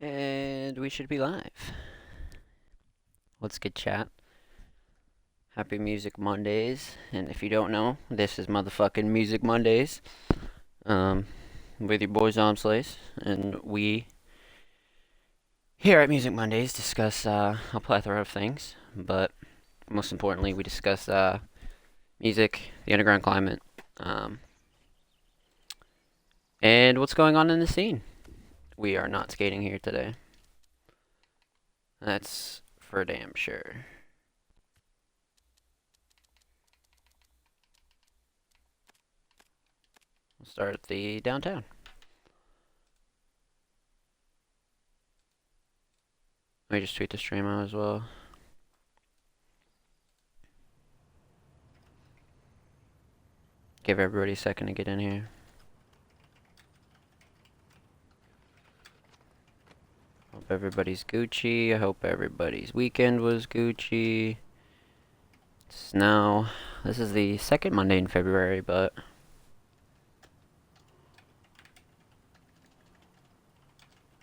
And we should be live. Let's get chat. Happy Music Mondays. And if you don't know, this is motherfucking Music Mondays. With your boy Zomb. And we here at Music Mondays discuss a plethora of things. But most importantly, we discuss music, the underground climate, and what's going on in the scene. We are not skating here today. That's for damn sure. We'll start at the downtown. Let me just tweet the stream out as well. Give everybody a second to get in here. Hope everybody's Gucci. I hope everybody's weekend was Gucci. It's now, this is the second Monday in February, but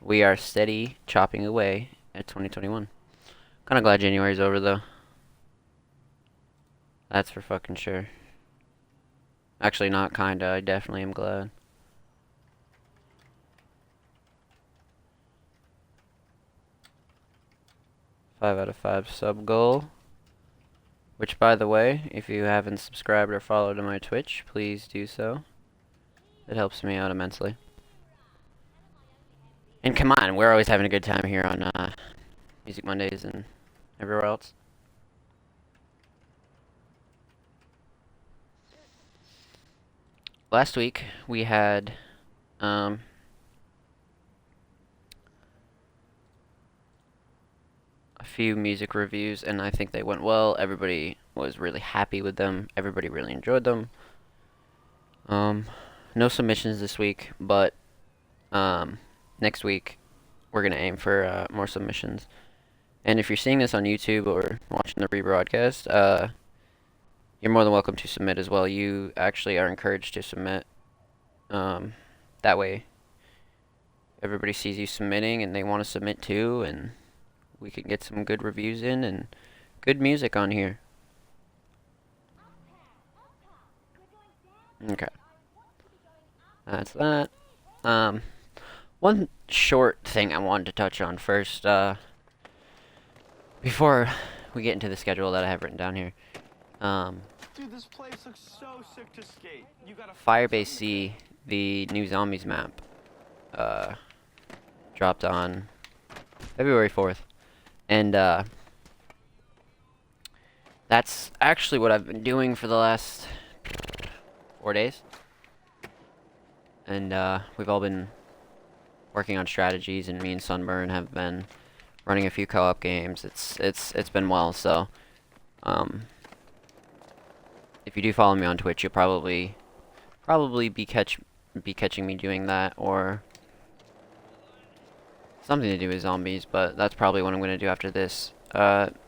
we are steady chopping away at 2021. Kinda glad January's over though. That's for fucking sure. Actually, not kinda, I definitely am glad. Five out of 5 sub goal. Which, by the way, if you haven't subscribed or followed to my Twitch, please do so. It helps me out immensely. And come on, we're always having a good time here on Music Mondays and everywhere else. Last week, we had a few music reviews, and I think they went well. Everybody was really happy with them. Everybody really enjoyed them. No submissions this week, but next week we're gonna aim for more submissions. And if you're seeing this on YouTube or watching the rebroadcast, you're more than welcome to submit as well. You actually are encouraged to submit. That way, everybody sees you submitting and they want to submit too, and we can get some good reviews in and good music on here. Okay. That's that. One short thing I wanted to touch on first, before we get into the schedule that I have written down here. Dude, this place looks so sick to skate. You gotta Firebase C, the new Zombies map, dropped on February 4th. And, that's actually what I've been doing for the last 4 days. And, we've all been working on strategies, and me and Sunburn have been running a few co-op games. It's been well, so, if you do follow me on Twitch, you'll probably be catching me doing that, or something to do with zombies, but that's probably what I'm going to do after this.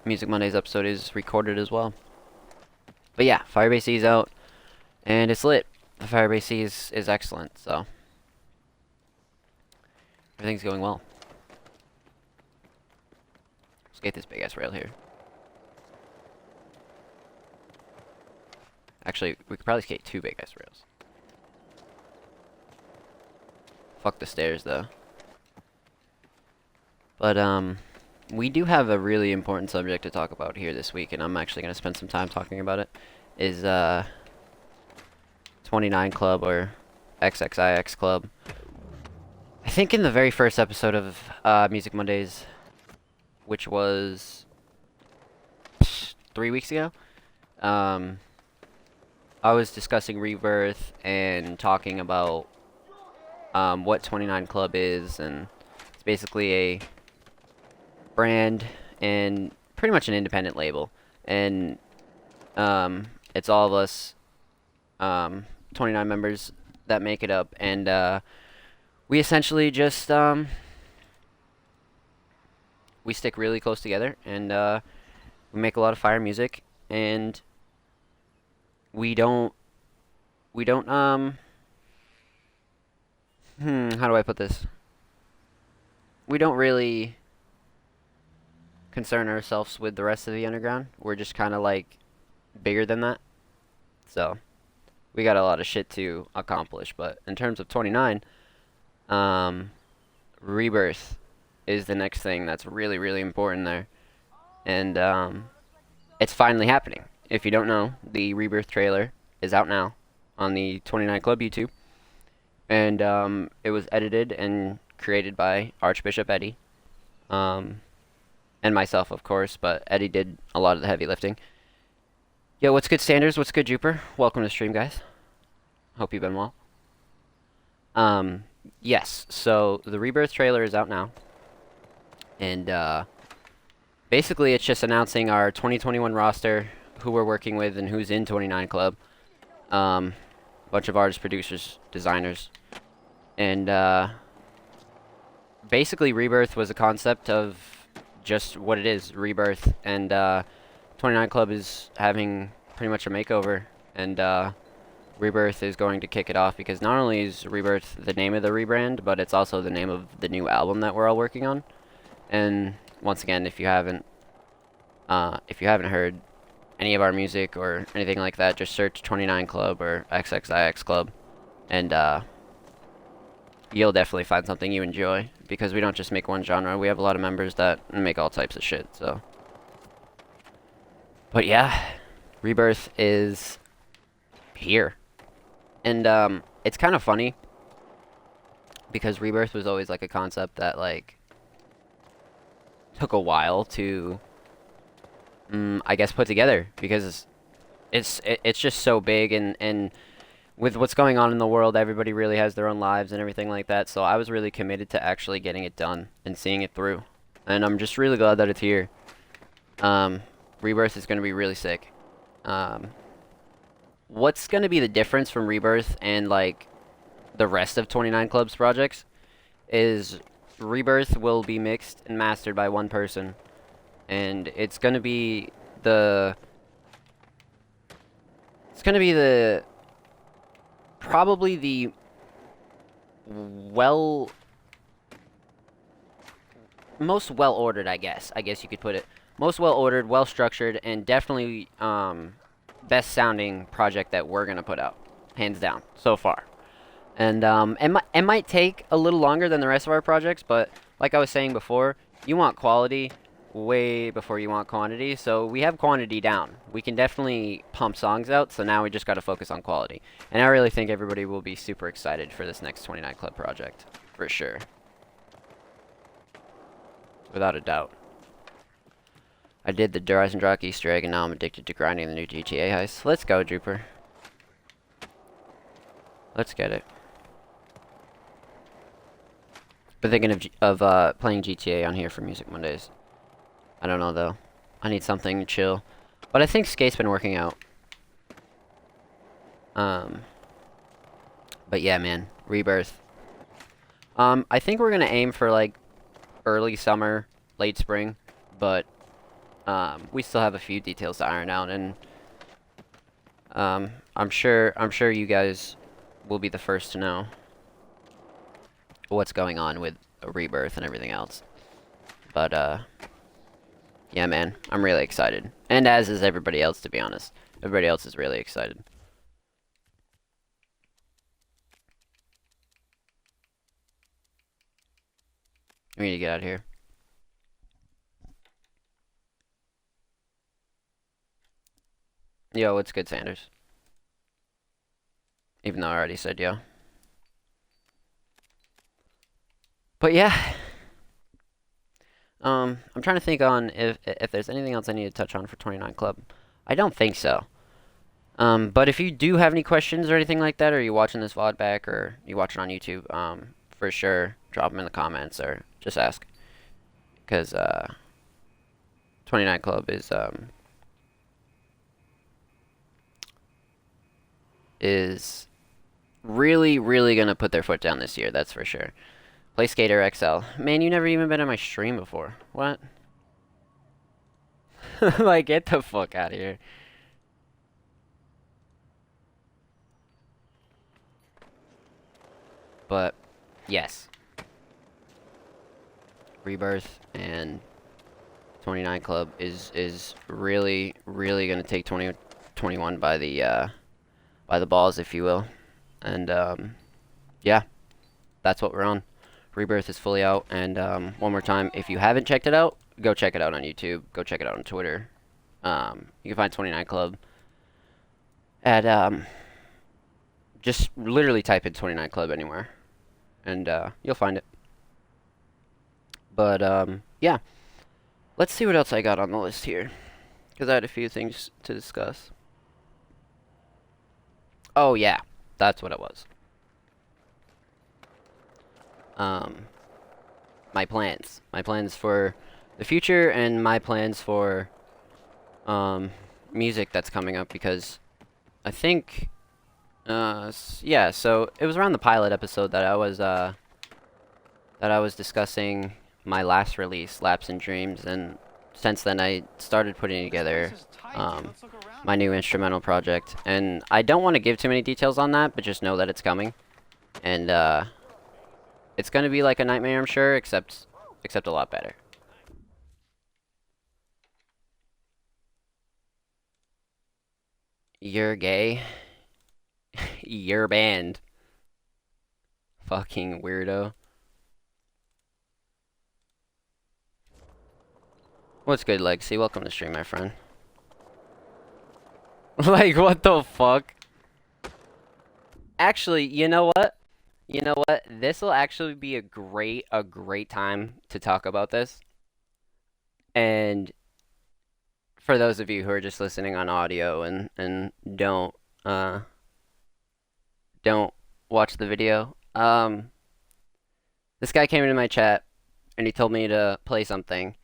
Music Mondays episode is recorded as well. But yeah, Firebase C is out, and it's lit. The Firebase C is excellent, so everything's going well. Let's get this big ass rail here. Actually, we could probably skate 2 big ass rails. Fuck the stairs though. But we do have a really important subject to talk about here this week, and I'm actually going to spend some time talking about it. Is 29 Club, or XXIX Club. I think in the very first episode of Music Mondays, which was 3 weeks ago, I was discussing Rebirth and talking about what 29 Club is, and it's basically a brand and pretty much an independent label, and it's all of us 29 members that make it up, and we essentially just we stick really close together, and we make a lot of fire music, and we don't how do I put this? we don't really concern ourselves with the rest of the underground. We're just kind of like bigger than that. So we got a lot of shit to accomplish. But in terms of 29, um, Rebirth is the next thing that's really, really important there. And it's finally happening. If you don't know, the Rebirth trailer is out now on the 29 Club YouTube. And it was edited and created by Archbishop Eddie. And myself, of course, but Eddie did a lot of the heavy lifting. Yo, what's good, Sanders? What's good, Jupiter? Welcome to the stream, guys. Hope you've been well. Yes, so the Rebirth trailer is out now. And, basically it's just announcing our 2021 roster, who we're working with, and who's in 29 Club. Bunch of artists, producers, designers. And, basically Rebirth was a concept of just what it is, Rebirth. And, 29 Club is having pretty much a makeover. And, Rebirth is going to kick it off because not only is Rebirth the name of the rebrand, but it's also the name of the new album that we're all working on. And once again, if you haven't heard any of our music or anything like that, just search 29 Club or XXIX Club, and you'll definitely find something you enjoy because we don't just make one genre. We have a lot of members that make all types of shit. So, but yeah, Rebirth is here. And it's kind of funny because Rebirth was always like a concept that like took a while to I guess put together because it's just so big, and with what's going on in the world, everybody really has their own lives and everything like that. So I was really committed to actually getting it done and seeing it through. And I'm just really glad that it's here. Rebirth is going to be really sick. What's going to be the difference from Rebirth and like the rest of 29 Club's projects is Rebirth will be mixed and mastered by one person, and it's going to be the probably the most well ordered, I guess you could put it, most well ordered, well structured, and definitely best sounding project that we're gonna put out, hands down, so far. And it might take a little longer than the rest of our projects, but like I was saying before, you want quality way before you want quantity, so we have quantity down. We can definitely pump songs out, so now we just gotta focus on quality. And I really think everybody will be super excited for this next 29 Club project, for sure. Without a doubt. I did the Rise and Rock Easter egg, and now I'm addicted to grinding the new GTA heist. Let's go, Drooper. Let's get it. Been thinking of playing GTA on here for Music Mondays. I don't know, though. I need something chill. But I think Skate's been working out. But yeah, man. Rebirth. I think we're gonna aim for, like, early summer, late spring. But we still have a few details to iron out, and I'm sure you guys will be the first to know what's going on with a Rebirth and everything else. But yeah, man, I'm really excited, and as is everybody else, to be honest. Everybody else is really excited. We need to get out of here. Yo, what's good, Sanders? Even though I already said yo. But yeah. I'm trying to think on if there's anything else I need to touch on for 29 Club. I don't think so. But if you do have any questions or anything like that, or you watching this VOD back, or you watch it on YouTube, for sure, drop them in the comments, or just ask. Because, 29 Club is really, really gonna put their foot down this year, that's for sure. Play Skater XL. Man, you never even been on my stream before. What? Like, get the fuck out of here. But, yes. Rebirth and 29 Club is really gonna take 2021 by the balls, if you will. And yeah, that's what we're on. Rebirth is fully out, and one more time, if you haven't checked it out, go check it out on YouTube. Go check it out on Twitter. You can find 29 Club at just literally type in 29 Club anywhere, and you'll find it. But yeah, let's see what else I got on the list here, because I had a few things to discuss. Oh yeah, that's what it was. Um, my plans for the future, and my plans for music that's coming up, because I think yeah, so it was around the pilot episode that I was discussing my last release, Lapse in Dreams, and since then I started putting together my new instrumental project, and I don't want to give too many details on that, but just know that it's coming, and it's gonna be like a nightmare, I'm sure, except a lot better. You're gay. You're banned. Fucking weirdo. What's good, Legacy? Welcome to stream, my friend. Like, what the fuck? Actually, you know what? You know what? This will actually be a great time to talk about this. And for those of you who are just listening on audio and uh don't watch the video, this guy came into my chat and he told me to play something,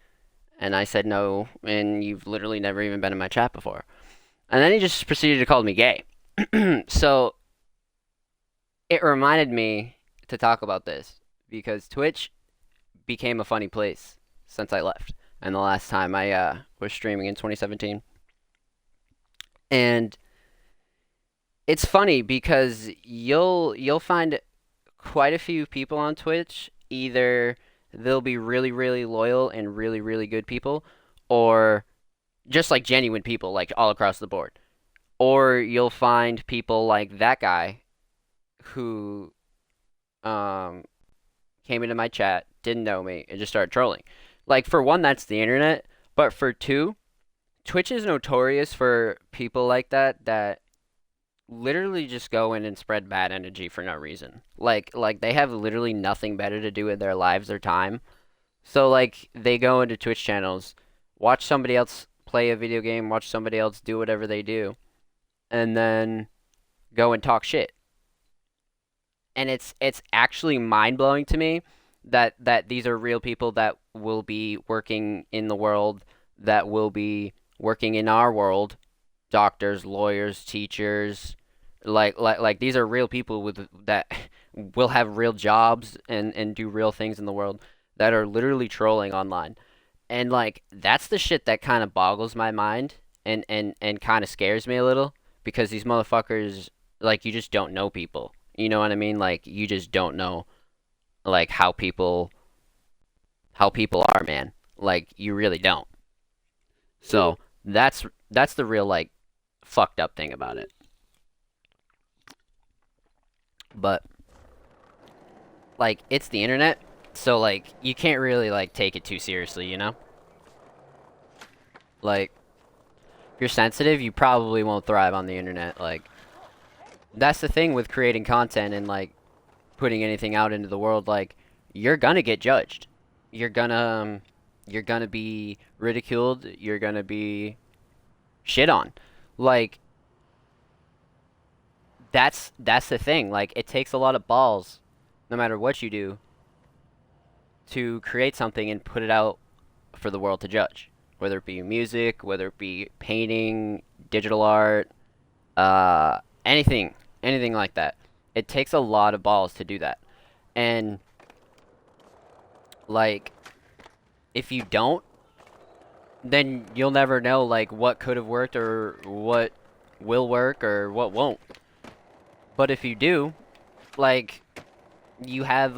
and I said no, and you've literally never even been in my chat before. And then he just proceeded to call me gay. So it reminded me to talk about this because Twitch became a funny place since I left, and the last time I was streaming in 2017. And it's funny because you'll find quite a few people on Twitch. Either they'll be really loyal and really good people, or just like genuine people, like all across the board. Or you'll find people like that guy who um came into my chat, didn't know me, and just started trolling. Like, for one, that's the internet, but for two, Twitch is notorious for people like that literally just go in and spread bad energy for no reason. Like they have literally nothing better to do with their lives or time. So like they go into Twitch channels, watch somebody else play a video game, watch somebody else do whatever they do, and then go and talk shit. And it's actually mind-blowing to me that these are real people that will be working in the world, that will be working in our world, doctors, lawyers, teachers, like these are real people with that will have real jobs and do real things in the world that are literally trolling online. And like that's the shit that kind of boggles my mind and kind of scares me a little, because these motherfuckers, like, you just don't know people. You know what I mean? Like, you just don't know like how people are, man. Like, you really don't. So that's the real like fucked up thing about it. But like it's the internet, so like you can't really like take it too seriously, you know? Like if you're sensitive, you probably won't thrive on the internet. Like that's the thing with creating content and like putting anything out into the world. Like you're gonna get judged. You're gonna be ridiculed. You're gonna be shit on. Like that's the thing. Like it takes a lot of balls, no matter what you do, to create something and put it out for the world to judge. Whether it be music, whether it be painting, digital art, anything, anything like that. It takes a lot of balls to do that. And like if you don't, then you'll never know like what could have worked or what will work or what won't. But if you do, like you have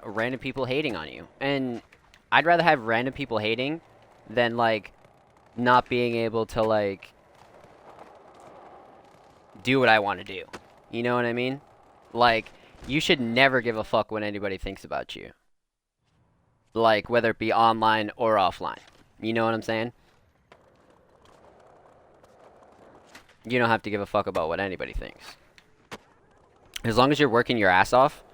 random people hating on you. And I'd rather have random people hating than like not being able to like do what I want to do. You know what I mean? Like, you should never give a fuck what anybody thinks about you. Like, whether it be online or offline. You know what I'm saying? You don't have to give a fuck about what anybody thinks. As long as you're working your ass off,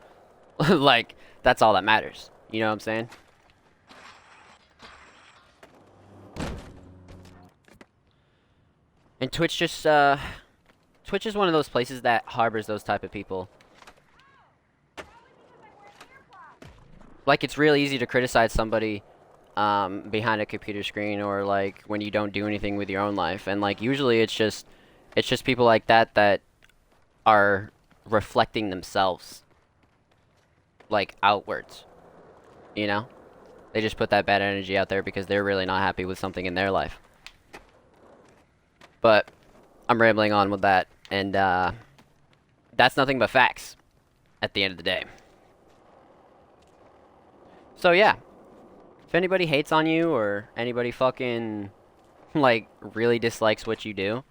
like, that's all that matters. You know what I'm saying? And Twitch just, Twitch is one of those places that harbors those type of people. Like, it's really easy to criticize somebody behind a computer screen, or like when you don't do anything with your own life, and like usually it's just people like that that are reflecting themselves like outwards, you know? They just put that bad energy out there because they're really not happy with something in their life. But I'm rambling on with that, and that's nothing but facts at the end of the day. So yeah, if anybody hates on you, or anybody fucking like really dislikes what you do,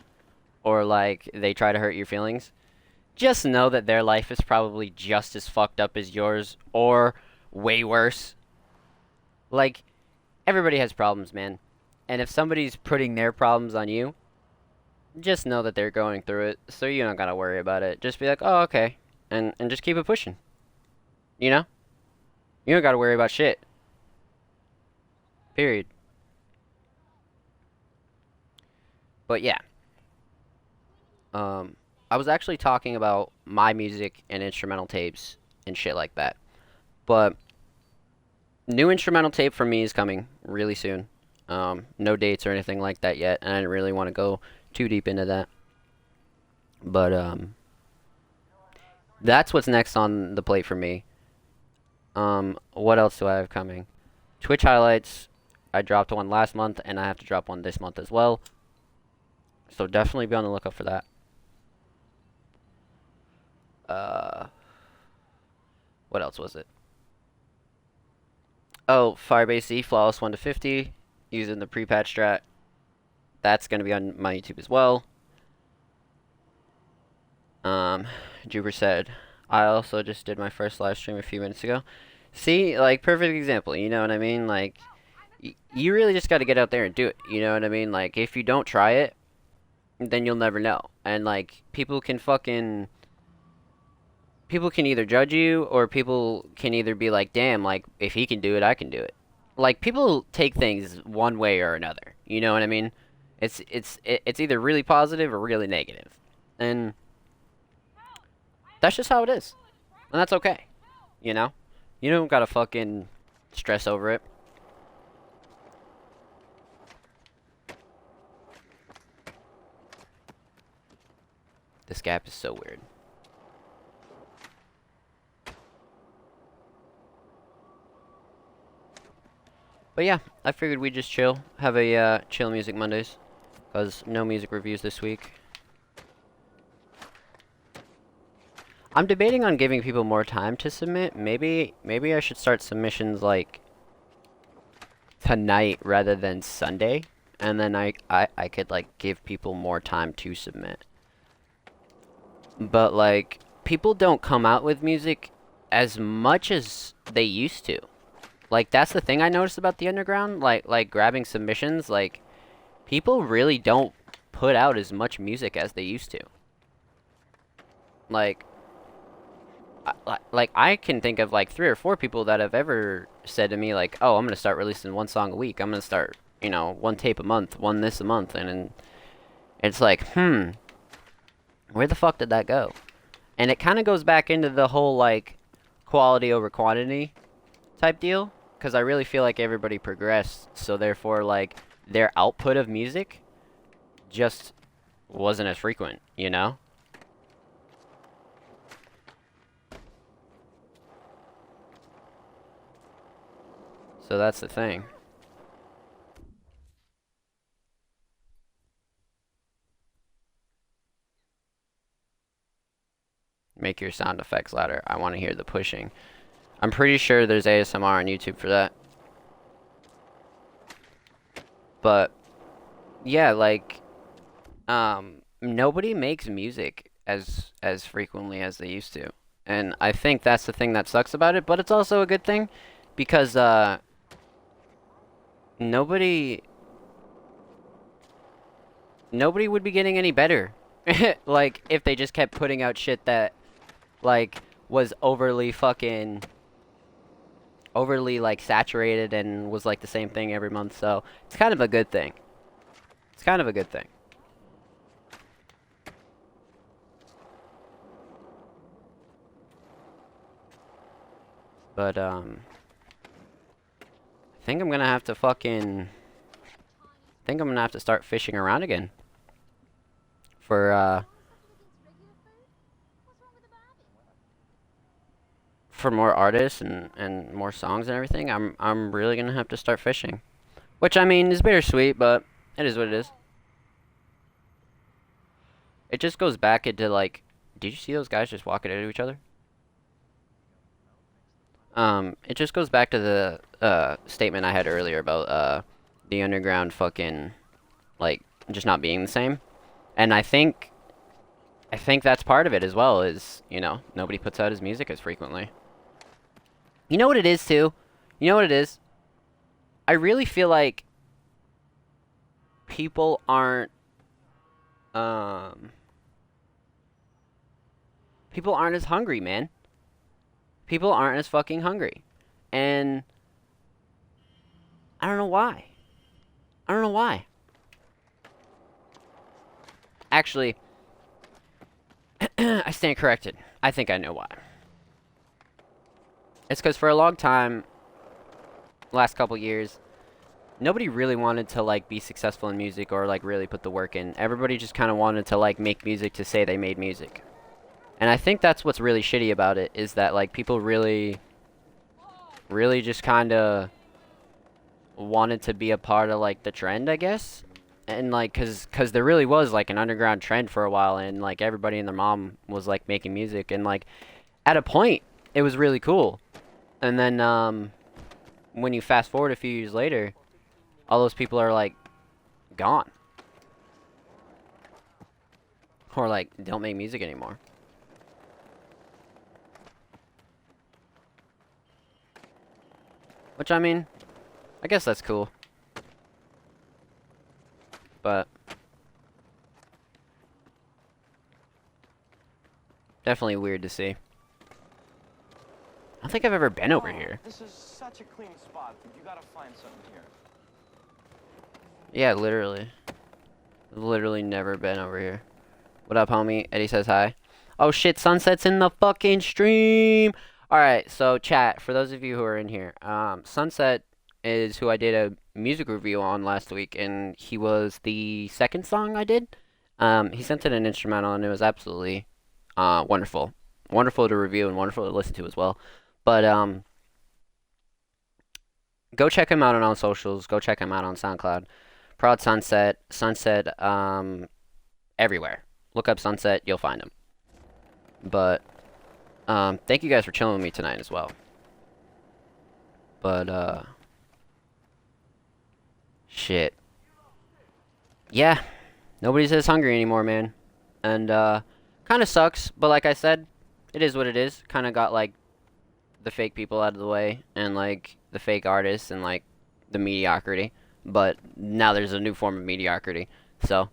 or like they try to hurt your feelings, just know that their life is probably just as fucked up as yours, or way worse. Like, everybody has problems, man. And if somebody's putting their problems on you, just know that they're going through it, so you don't gotta worry about it. Just be like, oh, okay. And just keep it pushing. You know? You don't gotta worry about shit. Period. But yeah. I was actually talking about my music and instrumental tapes and shit like that. But new instrumental tape from me is coming really soon. No dates or anything like that yet, and I didn't really want to go too deep into that. But that's what's next on the plate for me. What else do I have coming? Twitch highlights. I dropped one last month, and I have to drop one this month as well. So definitely be on the lookout for that. What else was it? Oh, Firebase Z, Flawless 1 to 50, using the pre-patch strat. That's going to be on my YouTube as well. Juber said, I also just did my first live stream a few minutes ago. See, like, perfect example, you know what I mean? Like, you really just got to get out there and do it, you know what I mean? Like, if you don't try it, then you'll never know. And, like, people can either judge you, or people can either be like, damn, like, if he can do it, I can do it. Like, people take things one way or another, you know what I mean? It's either really positive or really negative. And that's just how it is. And that's okay, you know? You don't gotta fucking stress over it. This gap is so weird. But yeah, I figured we'd just chill. Have a chill music Mondays. Because no music reviews this week. I'm debating on giving people more time to submit. Maybe I should start submissions like tonight rather than Sunday. And then I could like give people more time to submit. But like, people don't come out with music as much as they used to. Like, that's the thing I noticed about the underground. Like grabbing submissions, like, people really don't put out as much music as they used to. Like, I can think of like 3 or 4 people that have ever said to me like, oh, I'm gonna start releasing one song a week. I'm gonna start, you know, one tape a month, one this a month, and it's like, where the fuck did that go? And it kind of goes back into the whole like quality over quantity type deal, because I really feel like everybody progressed, so therefore like their output of music just wasn't as frequent, you know? So that's the thing. Make your sound effects louder. I want to hear the pushing. I'm pretty sure there's ASMR on YouTube for that. But yeah, like nobody makes music as frequently as they used to. And I think that's the thing that sucks about it, but it's also a good thing because nobody nobody would be getting any better. Like if they just kept putting out shit that like was overly like saturated and was like the same thing every month. So, it's kind of a good thing. It's kind of a good thing. But I think I'm gonna have to start fishing around again for for more artists and more songs and everything. I'm really gonna have to start fishing. Which I mean is bittersweet, but it is what it is. It just goes back into like, did you see those guys just walking into each other? It just goes back to the statement I had earlier about the underground fucking like just not being the same. And I think that's part of it as well, is, you know, nobody puts out his music as frequently. You know what it is too? You know what it is? I really feel like people aren't um people aren't as hungry, man. People aren't as fucking hungry. And I don't know why. I don't know why. Actually, I stand corrected. I think I know why. It's because for a long time, last couple years, nobody really wanted to like be successful in music or like really put the work in. Everybody just kind of wanted to like make music to say they made music. And I think that's what's really shitty about it, is that like people really just kind of wanted to be a part of like the trend, I guess. And like cuz there really was like an underground trend for a while, and like everybody and their mom was like making music, and like at a point it was really cool. And then when you fast forward a few years later, all those people are like gone, or like don't make music anymore. Which I mean, I guess that's cool. But definitely weird to see. I don't think I've ever been over here. This is such a clean spot. You gotta find something here. Yeah, literally. Literally never been over here. What up, homie? Eddie says hi. Oh shit, Sunset's in the fucking stream! Alright, so chat, for those of you who are in here, Sunset is who I did a music review on last week, and he was the second song I did. He sent in an instrumental, and it was absolutely wonderful. Wonderful to review and wonderful to listen to as well. But go check him out on all socials. Go check him out on SoundCloud. Prod Sunset. Sunset everywhere. Look up Sunset, you'll find him. But thank you guys for chilling with me tonight as well. But shit. Yeah. Nobody's as hungry anymore, man. And kind of sucks, but like I said, it is what it is. Kind of got like the fake people out of the way, and like the fake artists, and like the mediocrity. But now there's a new form of mediocrity, so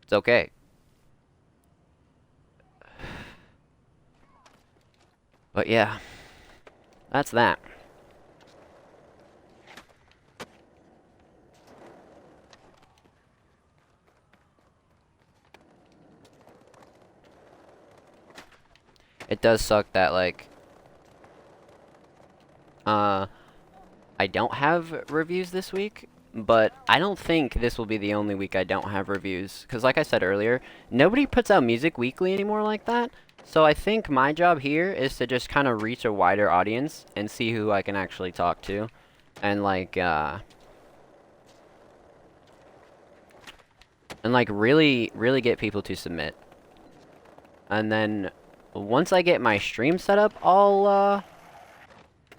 it's okay. But yeah, that's that. It does suck that like I don't have reviews this week, but I don't think this will be the only week I don't have reviews. Because like I said earlier, nobody puts out music weekly anymore like that. So I think my job here is to just kind of reach a wider audience and see who I can actually talk to. And like really get people to submit. And then once I get my stream set up, I'll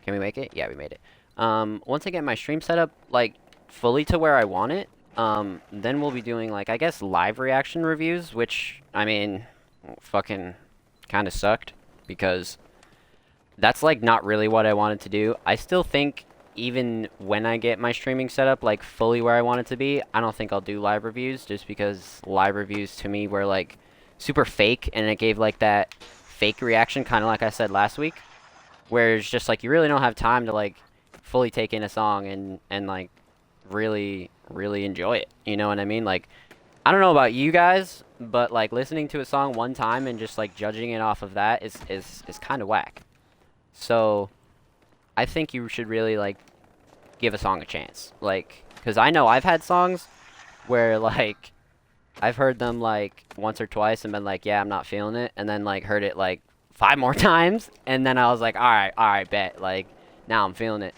can we make it? Yeah, we made it. Once I get my stream set up, like, fully to where I want it, then we'll be doing, like, I guess live reaction reviews, which, I mean, fucking kind of sucked, because that's, like, not really what I wanted to do. I still think, even when I get my streaming set up, like, fully where I want it to be, I don't think I'll do live reviews, just because live reviews, to me, were, like, super fake, and it gave, like, that fake reaction, kind of like I said last week, where it's just, like, you really don't have time to, like, fully take in a song and like really really enjoy it. You know what I mean? Like, I don't know about you guys, but like listening to a song one time and just like judging it off of that is kind of whack. So I think you should really like give a song a chance. Like, cuz I know I've had songs where like I've heard them like once or twice and been like, yeah, I'm not feeling it, and then like heard it like 5 more times, and then I was like, all right, bet. Like, now I'm feeling it.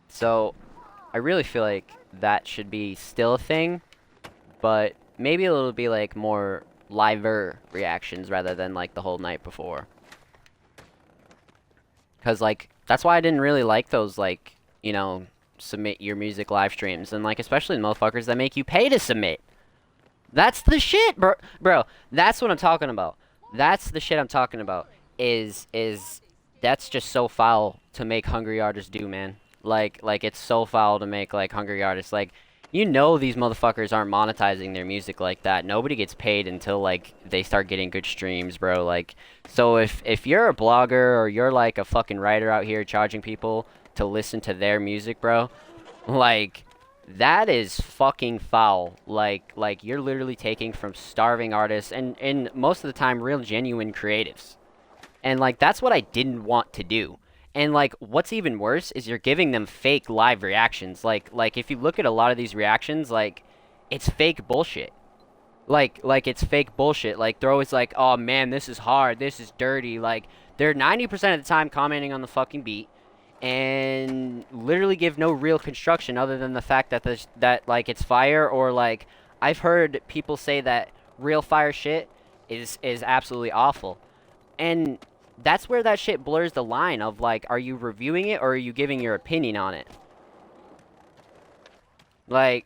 So I really feel like that should be still a thing, but maybe it'll be like more liver reactions rather than like the whole night before. Cause like that's why I didn't really like those like, you know, submit your music live streams, and like especially the motherfuckers that make you pay to submit. That's the shit, bro. Bro, that's what I'm talking about. That's the shit I'm talking about. Is that's just so foul to make hungry artists do, man. Like it's so foul to make like hungry artists. Like, you know, these motherfuckers aren't monetizing their music like that. Nobody gets paid until like they start getting good streams, bro. Like, so if you're a blogger or you're like a fucking writer out here charging people to listen to their music, bro, like, that is fucking foul. Like you're literally taking from starving artists and most of the time real genuine creatives. And like that's what I didn't want to do. And like what's even worse is you're giving them fake live reactions. Like if you look at a lot of these reactions, like it's fake bullshit. Like it's fake bullshit. Like they're always like, "Oh man, this is hard. This is dirty." Like they're 90% of the time commenting on the fucking beat and literally give no real construction other than the fact that that like it's fire, or like I've heard people say that real fire shit is absolutely awful. And that's where that shit blurs the line of like, are you reviewing it or are you giving your opinion on it? Like,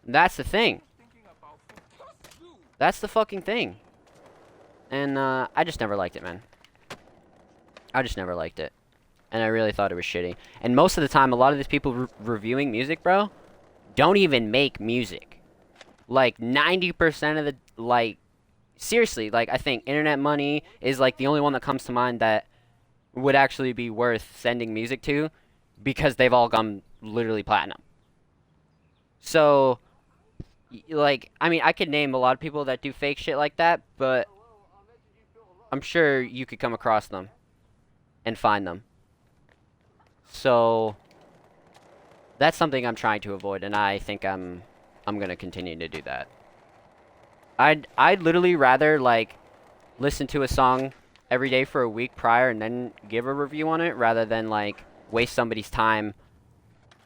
that's the thing. That's the fucking thing. And I just never liked it, man. I just never liked it. And I really thought it was shitty. And most of the time, a lot of these people reviewing music, bro, don't even make music. Like, 90% of the, like, seriously, like, I think Internet Money is, like, the only one that comes to mind that would actually be worth sending music to, because they've all gone literally platinum. So, like, I mean, I could name a lot of people that do fake shit like that, but I'm sure you could come across them and find them. So, that's something I'm trying to avoid, and I think I'm gonna continue to do that. I'd literally rather like listen to a song every day for a week prior and then give a review on it, rather than like waste somebody's time,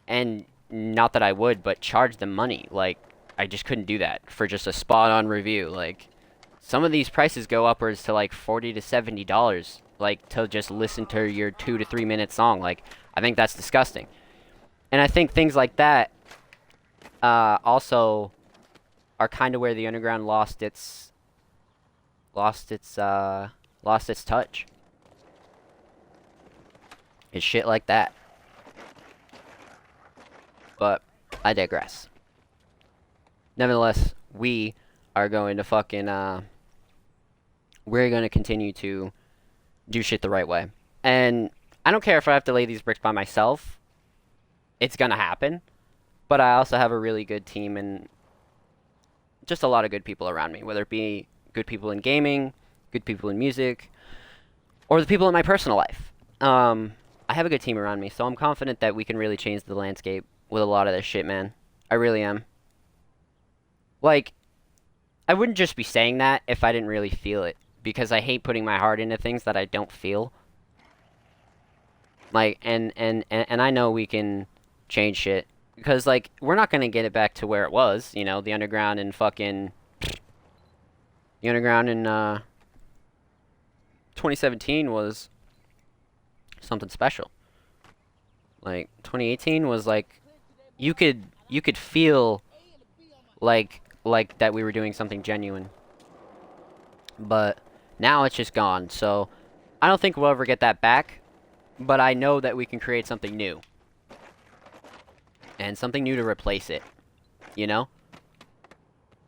and not that I would, but charge them money. Like, I just couldn't do that for just a spot on review. Like, some of these prices go upwards to like $40 to $70, like to just listen to your 2 to 3 minute song. Like, I think that's disgusting. And I think things like that also are kind of where the underground lost its touch. It's shit like that. But I digress. Nevertheless, we are going to fucking we're going to continue to do shit the right way. And I don't care if I have to lay these bricks by myself. It's going to happen. But I also have a really good team and just a lot of good people around me, whether it be good people in gaming, good people in music, or the people in my personal life. I have a good team around me, so I'm confident that we can really change the landscape with a lot of this shit, man. I really am. Like, I wouldn't just be saying that if I didn't really feel it, because I hate putting my heart into things that I don't feel. Like, and I know we can change shit. Because, like, we're not going to get it back to where it was, you know, the underground in 2017 was something special. Like 2018 was like you could feel like that we were doing something genuine. But now it's just gone. So I don't think we'll ever get that back, but I know that we can create something new and something new to replace it, you know?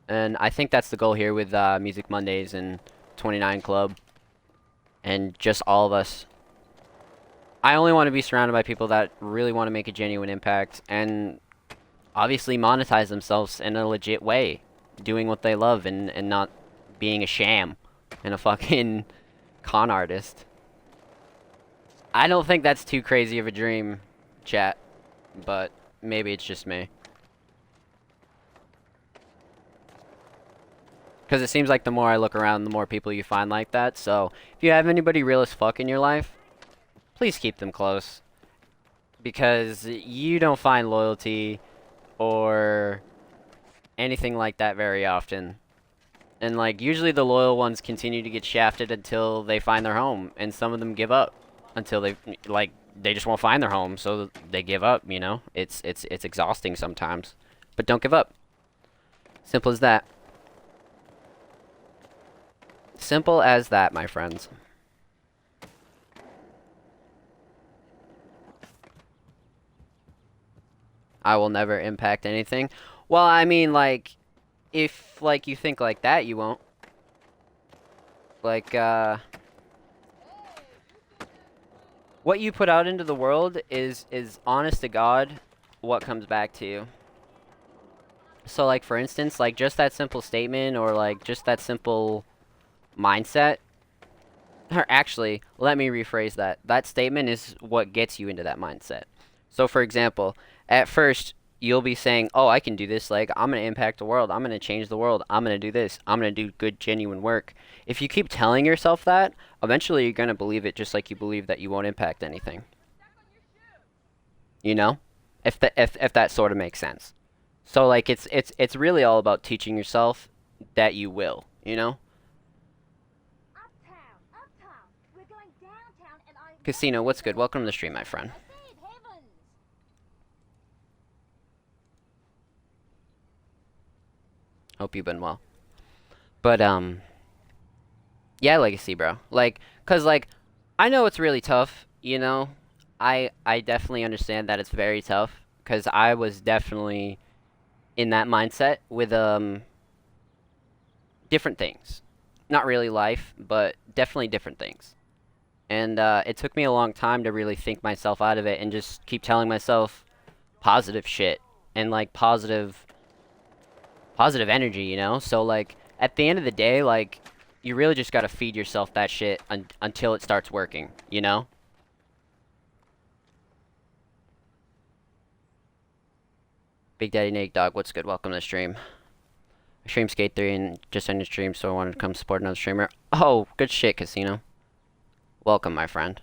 And I think that's the goal here with Music Mondays and 29 Club and just all of us. I only want to be surrounded by people that really want to make a genuine impact and obviously monetize themselves in a legit way, doing what they love and not being a sham and a fucking con artist. I don't think that's too crazy of a dream, chat, but maybe it's just me. Because it seems like the more I look around, the more people you find like that. So if you have anybody real as fuck in your life, please keep them close. Because you don't find loyalty or anything like that very often. And like usually the loyal ones continue to get shafted until they find their home, and some of them give up until they just won't find their home, so they give up, you know? It's exhausting sometimes. But don't give up. Simple as that. Simple as that, my friends. I will never impact anything. Well, I mean, like, if, like, you think like that, you won't. Like, what you put out into the world is honest to God what comes back to you. So, like, for instance, like, just that simple statement or, like, just that simple mindset. Or actually, let me rephrase that. That statement is what gets you into that mindset. So, for example, at first, you'll be saying, oh, I can do this. Like, I'm going to impact the world. I'm going to change the world. I'm going to do this. I'm going to do good, genuine work. If you keep telling yourself that, eventually you're going to believe it just like you believe that you won't impact anything. You know? If that sort of makes sense. So, like, it's really all about teaching yourself that you will, you know? Casino, what's good? Welcome to the stream, my friend. Hope you've been well. But, yeah, Legacy, bro. Like, cause, like, I know it's really tough, you know? I definitely understand that it's very tough, cause I was definitely in that mindset with, different things. Not really life, but definitely different things. And, it took me a long time to really think myself out of it and just keep telling myself positive shit and, like, positive energy, you know? So, like, at the end of the day, like, you really just gotta feed yourself that shit until it starts working, you know? Big Daddy Nate Dog, what's good? Welcome to the stream. I stream Skate 3 and just ended stream, so I wanted to come support another streamer. Oh, good shit, Casino. Welcome, my friend.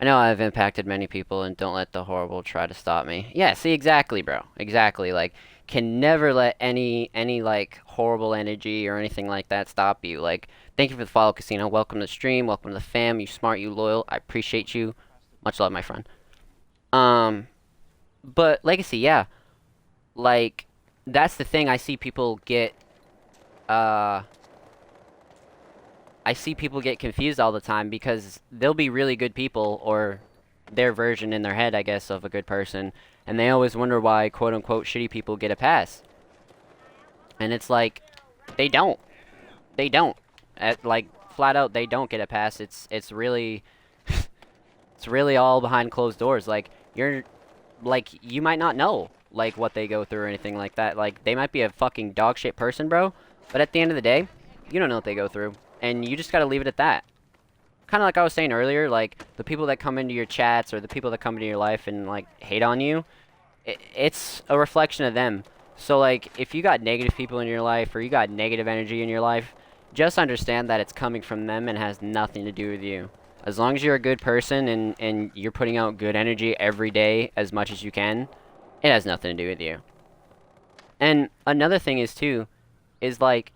I know I've impacted many people, and don't let the horrible try to stop me. Yeah, see, exactly, bro. Exactly, like, can never let any, like, horrible energy or anything like that stop you. Like, thank you for the follow, Casino. Welcome to the stream. Welcome to the fam. You smart, you loyal. I appreciate you. Much love, my friend. But Legacy, yeah. Like, that's the thing. Uh, I see people get confused all the time because they'll be really good people, or their version in their head, I guess, of a good person, and they always wonder why quote-unquote shitty people get a pass. And it's like, they don't. They don't. Like, flat out, they don't get a pass. It's really, it's really all behind closed doors. Like, you might not know, like, what they go through or anything like that. Like, they might be a fucking dog shit person, bro, but at the end of the day, you don't know what they go through, and you just gotta leave it at that. Kind of like I was saying earlier, like, the people that come into your chats or the people that come into your life and, like, hate on you, it's a reflection of them. So, like, if you got negative people in your life or you got negative energy in your life, just understand that it's coming from them and has nothing to do with you. As long as you're a good person and you're putting out good energy every day as much as you can, it has nothing to do with you. And another thing is, too, is, like,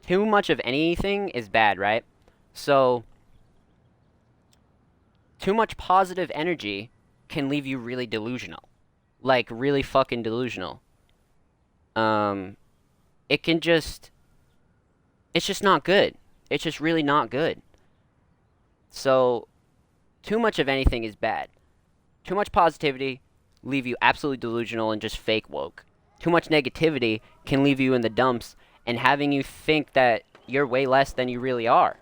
too much of anything is bad, right? So, too much positive energy can leave you really delusional. Like, really fucking delusional. Um, it can just, it's just not good. It's just really not good. So, too much of anything is bad. Too much positivity leave you absolutely delusional and just fake woke. Too much negativity can leave you in the dumps and having you think that you're way less than you really are.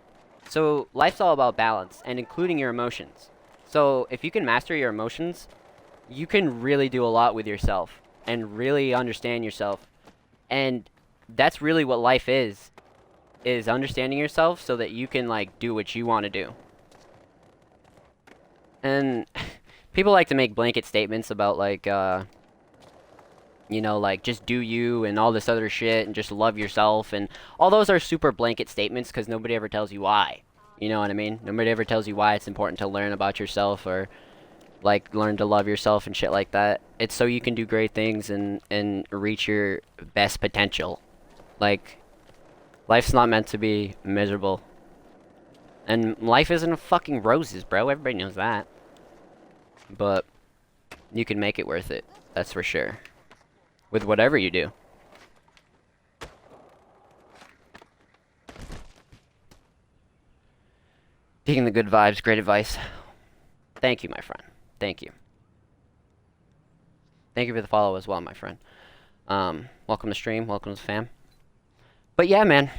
So life's all about balance and including your emotions. So if you can master your emotions, you can really do a lot with yourself and really understand yourself. And that's really what life is understanding yourself so that you can like do what you want to do. And people like to make blanket statements about like you know, like just do you and all this other shit and just love yourself, and all those are super blanket statements because nobody ever tells you why. You know what I mean? Nobody ever tells you why it's important to learn about yourself or like learn to love yourself and shit like that. It's so you can do great things and reach your best potential. Like life's not meant to be miserable. And life isn't fucking roses, bro. Everybody knows that. But you can make it worth it. That's for sure. With whatever you do. Taking the good vibes, great advice. Thank you, my friend. Thank you. Thank you for the follow as well, my friend. Welcome to stream, welcome to the fam. But yeah, man.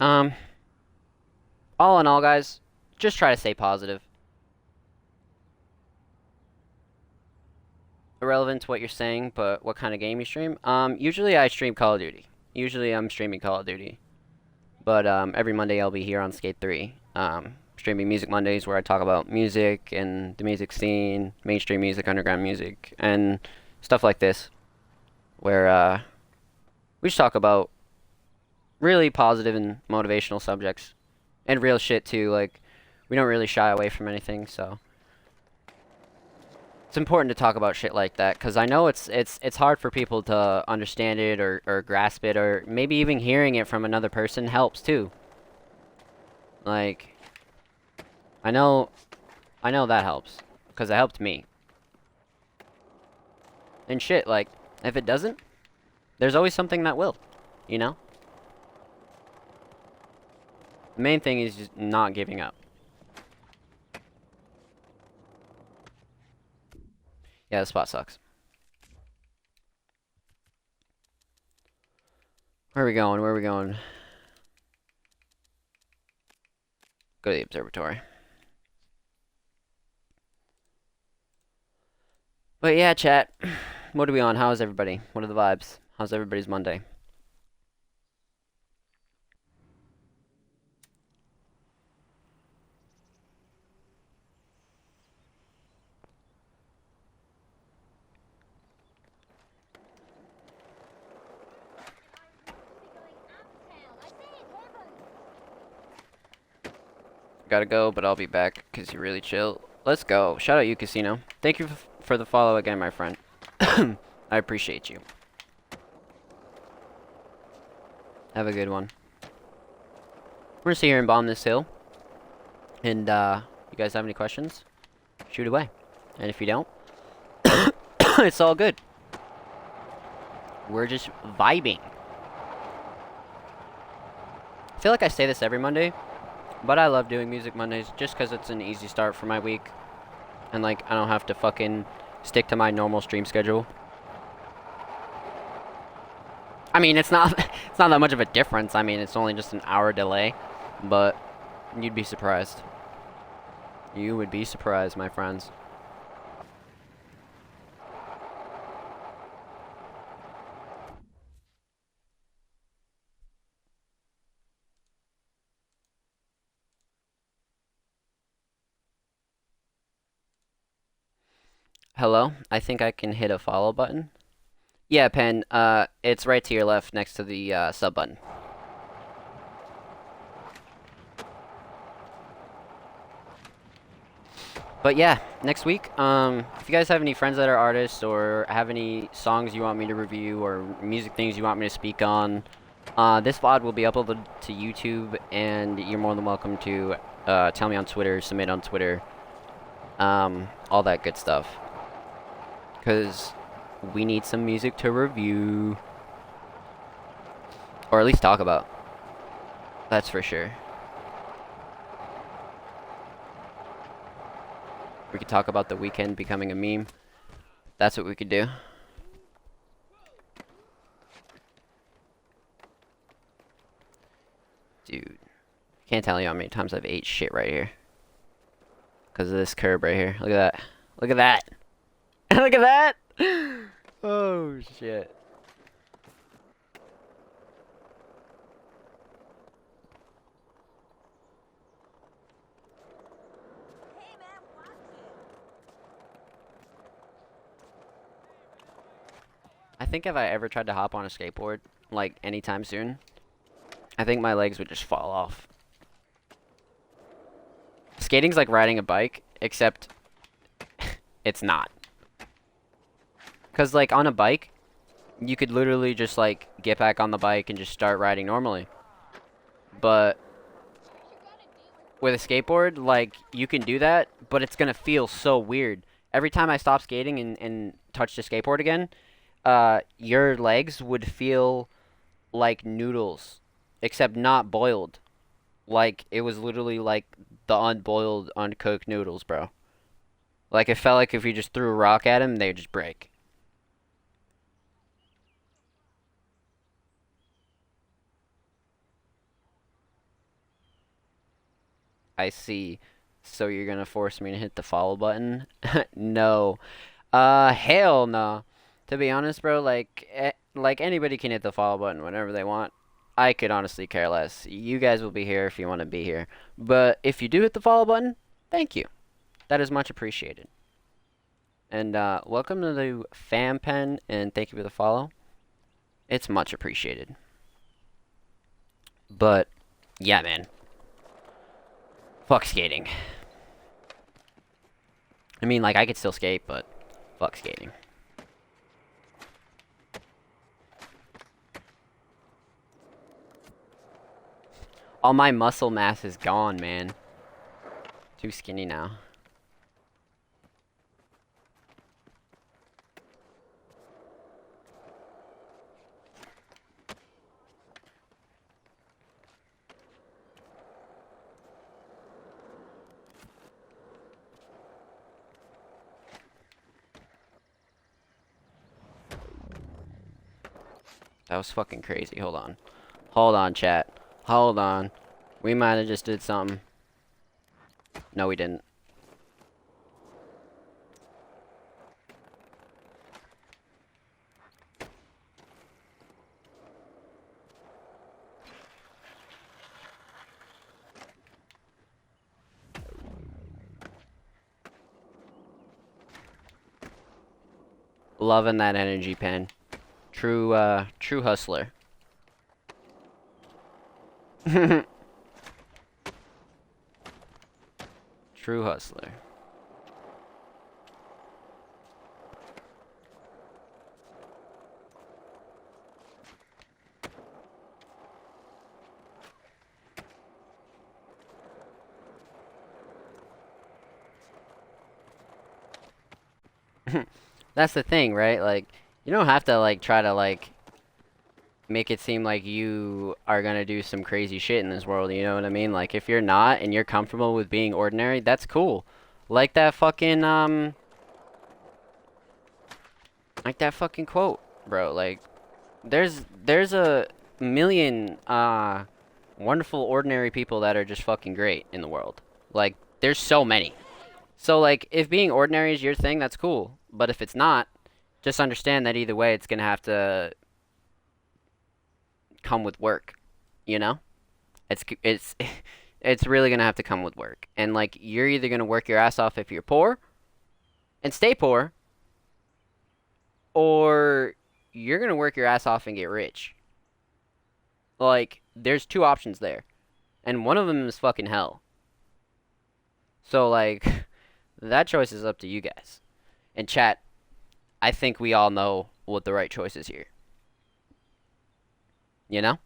All in all, guys, just try to stay positive. Irrelevant to what you're saying, but what kind of game you stream? Usually I stream Call of Duty. Usually I'm streaming Call of Duty. But every Monday I'll be here on Skate 3. Streaming Music Mondays where I talk about music and the music scene, mainstream music, underground music, and stuff like this. Where we just talk about really positive and motivational subjects. And real shit too, like we don't really shy away from anything, so it's important to talk about shit like that because I know it's hard for people to understand it or grasp it, or maybe even hearing it from another person helps too. Like I know that helps because it helped me. And shit, like if it doesn't, there's always something that will, you know? The main thing is just not giving up. Yeah, the spot sucks. Where are we going? Where are we going? Go to the observatory. But yeah, chat. What are we on? How is everybody? What are the vibes? How's everybody's Monday? Gotta go, but I'll be back because you're really chill. Let's go. Shout out you, Casino. Thank you for the follow again, my friend. I appreciate you. Have a good one. We're gonna sit here and bomb this hill. And, you guys have any questions? Shoot away. And if you don't, it's all good. We're just vibing. I feel like I say this every Monday, but I love doing Music Mondays just because it's an easy start for my week. And, like, I don't have to fucking stick to my normal stream schedule. I mean, it's not it's not that much of a difference. I mean, it's only just an hour delay, but you'd be surprised. You would be surprised, my friends. Hello? I think I can hit a follow button. Yeah, Pen, it's right to your left next to the sub button. But yeah, next week, if you guys have any friends that are artists or have any songs you want me to review or music things you want me to speak on, this VOD will be uploaded to YouTube, and you're more than welcome to tell me on Twitter, submit on Twitter, all that good stuff. because we need some music to review. Or at least talk about. That's for sure. We could talk about the weekend becoming a meme. That's what we could do. Dude. Can't tell you how many times I've ate shit right here. Because of this curb right here. Look at that. Look at that. Look at that. Oh, shit. I think if I ever tried to hop on a skateboard, like, anytime soon, I think my legs would just fall off. Skating's like riding a bike, except it's not. Because, like, on a bike, you could literally just, like, get back on the bike and just start riding normally. But with a skateboard, like, you can do that, but it's gonna feel so weird. Every time I stop skating and touch the skateboard again, your legs would feel like noodles, except not boiled. Like, it was literally like the unboiled, uncooked noodles, bro. Like, it felt like if you just threw a rock at them, they'd just break. I see. So you're gonna force me to hit the follow button? No. Hell no. To be honest, bro, like anybody can hit the follow button whenever they want. I could honestly care less. You guys will be here if you want to be here. But if you do hit the follow button, thank you. That is much appreciated. And welcome to the fam pen, and thank you for the follow. It's much appreciated. But yeah, man. Fuck skating. I mean, like, I could still skate, but fuck skating. All my muscle mass is gone, man. Too skinny now. That was fucking crazy. Hold on. Hold on, chat. Hold on. We might have just did something. No, we didn't. Loving that energy, Pen. True hustler. True hustler. That's the thing, right? Like, you don't have to, like, try to, like, make it seem like you are gonna do some crazy shit in this world, you know what I mean? Like, if you're not and you're comfortable with being ordinary, that's cool. Like that fucking, like that fucking quote, bro. Like, there's a million, wonderful, ordinary people that are just fucking great in the world. Like, there's so many. So, like, if being ordinary is your thing, that's cool. But if it's not, just understand that either way, it's gonna have to come with work, you know? It's it's really gonna have to come with work. And like you're either gonna work your ass off if you're poor and stay poor, or you're gonna work your ass off and get rich. Like there's two options there, and one of them is fucking hell. So like that choice is up to you guys. And chat, I think we all know what the right choice is here. You know?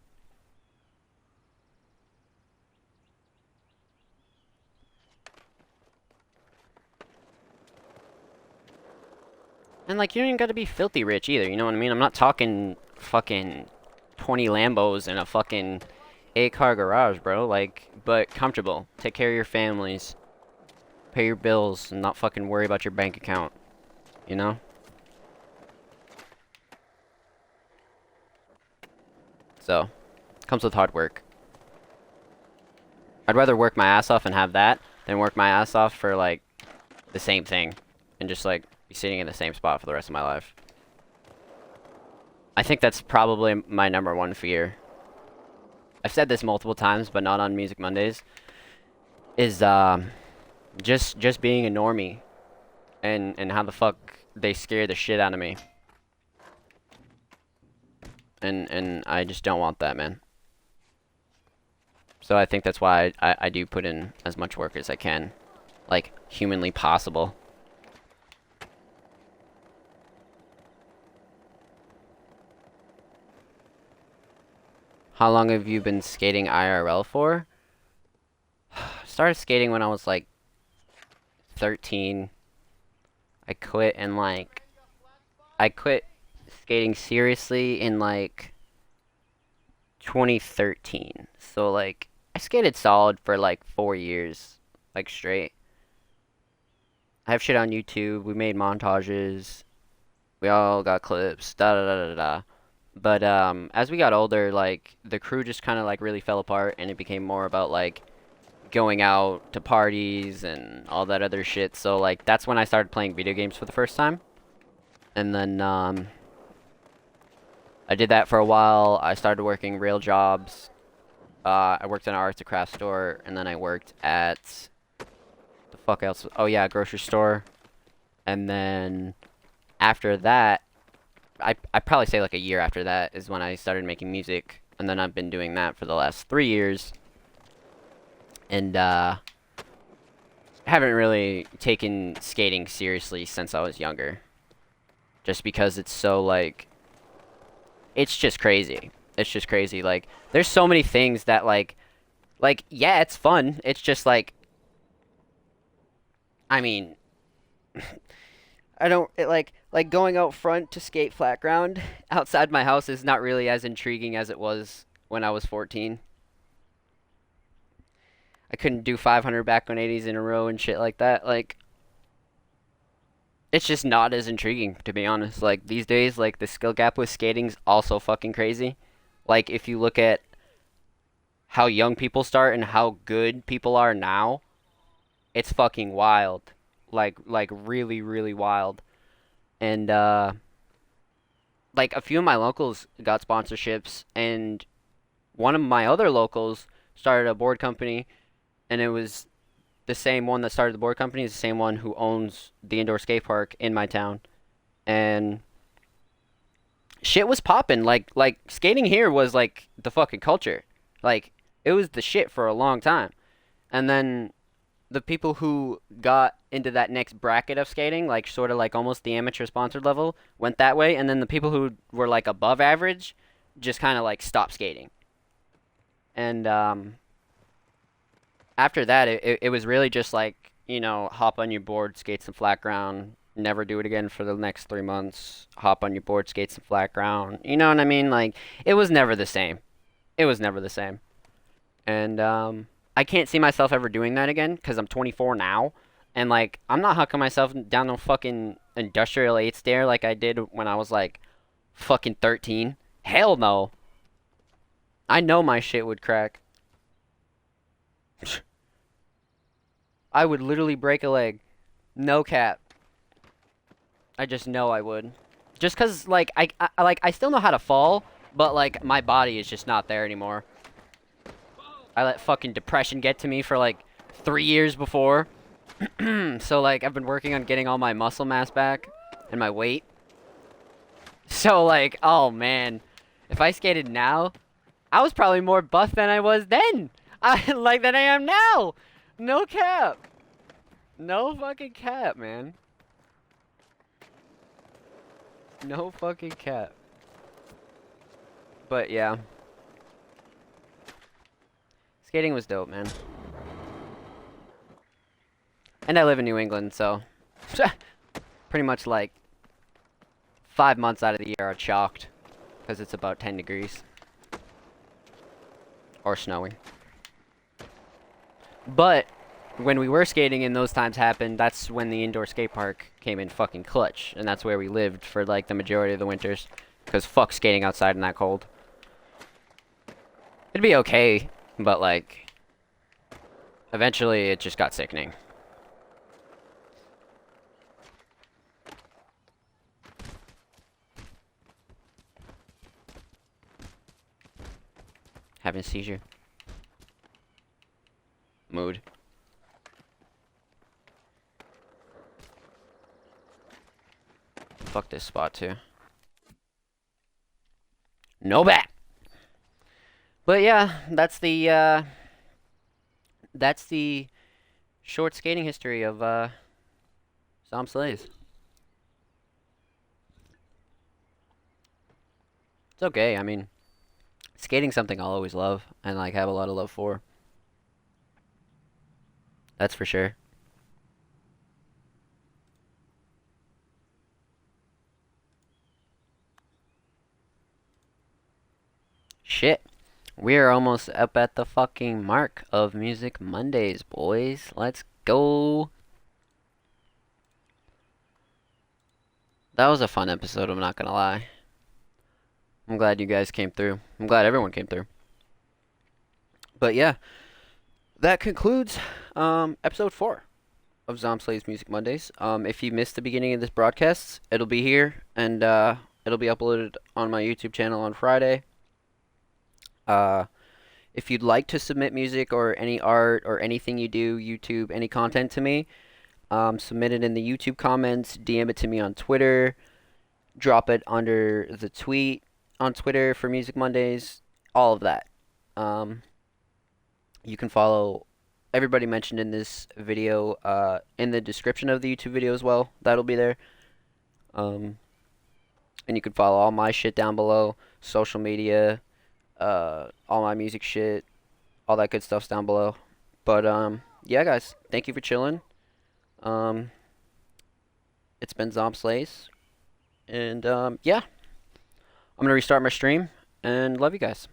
And like, you don't even gotta be filthy rich either, you know what I mean? I'm not talking fucking 20 Lambos in a fucking 8-car garage, bro. Like, but comfortable. Take care of your families. Pay your bills and not fucking worry about your bank account. You know? So, comes with hard work. I'd rather work my ass off and have that than work my ass off for like the same thing and just like be sitting in the same spot for the rest of my life. I think that's probably my #1 fear. I've said this multiple times, but not on Music Mondays. Is just being a normie and how the fuck they scare the shit out of me. And I just don't want that, man. So I think that's why I do put in as much work as I can, like humanly possible. How long have you been skating IRL for? Started skating when I was like 13. I quit and like I quit skating seriously in like 2013. So like I skated solid for like 4 years, like straight. I have shit on YouTube. We made montages. We all got clips. Da da da da da. But as we got older, like the crew just kind of like really fell apart, and it became more about like going out to parties and all that other shit. So like that's when I started playing video games for the first time. And then I did that for a while. I started working real jobs. I worked in an arts and crafts store, and then I worked at the fuck else? Oh yeah, grocery store. And then after that, I probably say like a year after that is when I started making music, and then I've been doing that for the last 3 years. And haven't really taken skating seriously since I was younger. Just because it's so like it's just crazy. It's just crazy. Like there's so many things that like yeah, it's fun. It's just like I mean I don't like going out front to skate flat ground outside my house is not really as intriguing as it was when I was 14. I couldn't do 500 back 180s in a row and shit like that. Like it's just not as intriguing, to be honest. Like these days, like the skill gap with skating's also fucking crazy. Like if you look at how young people start and how good people are now, it's fucking wild. Like really really wild. And like a few of my locals got sponsorships, and one of my other locals started a board company, and it was the same one that started the board company is the same one who owns the indoor skate park in my town. And shit was popping. Like skating here was like the fucking culture. Like it was the shit for a long time. And then the people who got into that next bracket of skating, like sort of like almost the amateur sponsored level, went that way, and then the people who were like above average just kind of like stopped skating. And after that, it was really just like, you know, hop on your board, skate some flat ground, never do it again for the next 3 months, hop on your board, skate some flat ground. You know what I mean? Like, it was never the same. It was never the same. And I can't see myself ever doing that again because I'm 24 now. And, like, I'm not hucking myself down no fucking industrial 8 stair like I did when I was, like, fucking 13. Hell no. I know my shit would crack. I would literally break a leg. No cap. I just know I would. Just cause like I still know how to fall, but like my body is just not there anymore. I let fucking depression get to me for like 3 years before. So like I've been working on getting all my muscle mass back and my weight. So like, oh man, if I skated now, I was probably more buff than I was then. Like than I am now. No cap. No fucking cap, man. No fucking cap. But yeah. Skating was dope, man. And I live in New England, so pretty much like 5 months out of the year are chalked because it's about 10 degrees or snowing. But when we were skating and those times happened, that's when the indoor skate park came in fucking clutch, and that's where we lived for like the majority of the winters. Because fuck skating outside in that cold. It'd be okay, but like, eventually it just got sickening. Having a seizure. Mood. Fuck this spot too. No bat. But yeah, that's the short skating history of Zomb Slays. It's okay. I mean, skating's something I'll always love and like have a lot of love for. That's for sure. Shit. We're almost up at the fucking mark of Music Mondays, boys. Let's go. That was a fun episode, I'm not gonna lie. I'm glad you guys came through. I'm glad everyone came through. But yeah, that concludes episode 4 of Zomb Slays Music Mondays. If you missed the beginning of this broadcast, it'll be here, and it'll be uploaded on my YouTube channel on Friday. If you'd like to submit music or any art or anything you do, YouTube, any content to me, submit it in the YouTube comments, DM it to me on Twitter, drop it under the tweet on Twitter for Music Mondays, all of that. You can follow everybody mentioned in this video in the description of the YouTube video as well. That'll be there. And you can follow all my shit down below, social media, all my music shit, all that good stuff's down below. But yeah, guys, thank you for chilling. It's been Zomb Slays, and yeah, I'm gonna restart my stream, and love you guys.